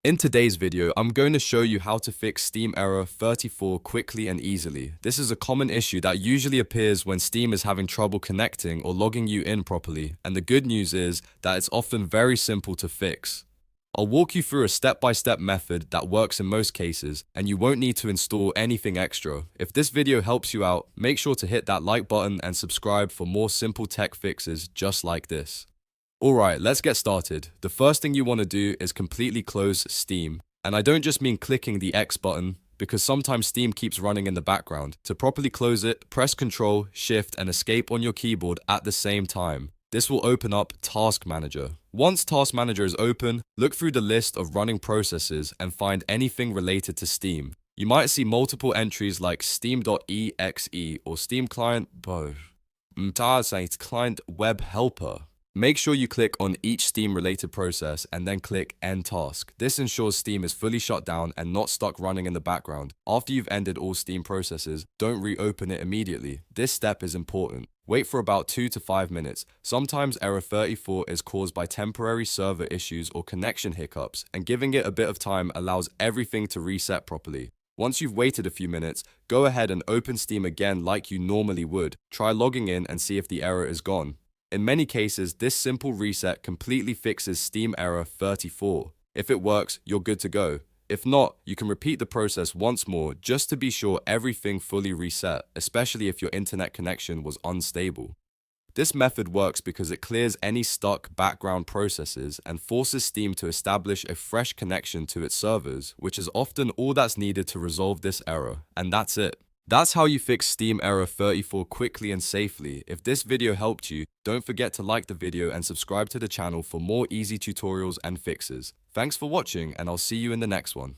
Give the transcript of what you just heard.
In today's video, I'm going to show you how to fix Steam error 34 quickly and easily. This is a common issue that usually appears when Steam is having trouble connecting or logging you in properly, and the good news is that it's often very simple to fix. I'll walk you through a step-by-step method that works in most cases, and you won't need to install anything extra. If this video helps you out, make sure to hit that like button and subscribe for more simple tech fixes just like this. Alright, let's get started. The first thing you want to do is completely close Steam. And I don't just mean clicking the X button, because sometimes Steam keeps running in the background. To properly close it, press Ctrl, Shift, and Escape on your keyboard at the same time. This will open up Task Manager. Once Task Manager is open, look through the list of running processes and find anything related to Steam. You might see multiple entries like steam.exe or Steam Client Client Web Helper. Make sure you click on each Steam-related process and then click End Task. This ensures Steam is fully shut down and not stuck running in the background. After you've ended all Steam processes, don't reopen it immediately. This step is important. Wait for about 2 to 5 minutes. Sometimes error 34 is caused by temporary server issues or connection hiccups, and giving it a bit of time allows everything to reset properly. Once you've waited a few minutes, go ahead and open Steam again like you normally would. Try logging in and see if the error is gone. In many cases, this simple reset completely fixes Steam error 34. If it works, you're good to go. If not, you can repeat the process once more just to be sure everything fully reset, especially if your internet connection was unstable. This method works because it clears any stuck background processes and forces Steam to establish a fresh connection to its servers, which is often all that's needed to resolve this error, and that's it. That's how you fix Steam error 34 quickly and safely. If this video helped you, don't forget to like the video and subscribe to the channel for more easy tutorials and fixes. Thanks for watching, and I'll see you in the next one.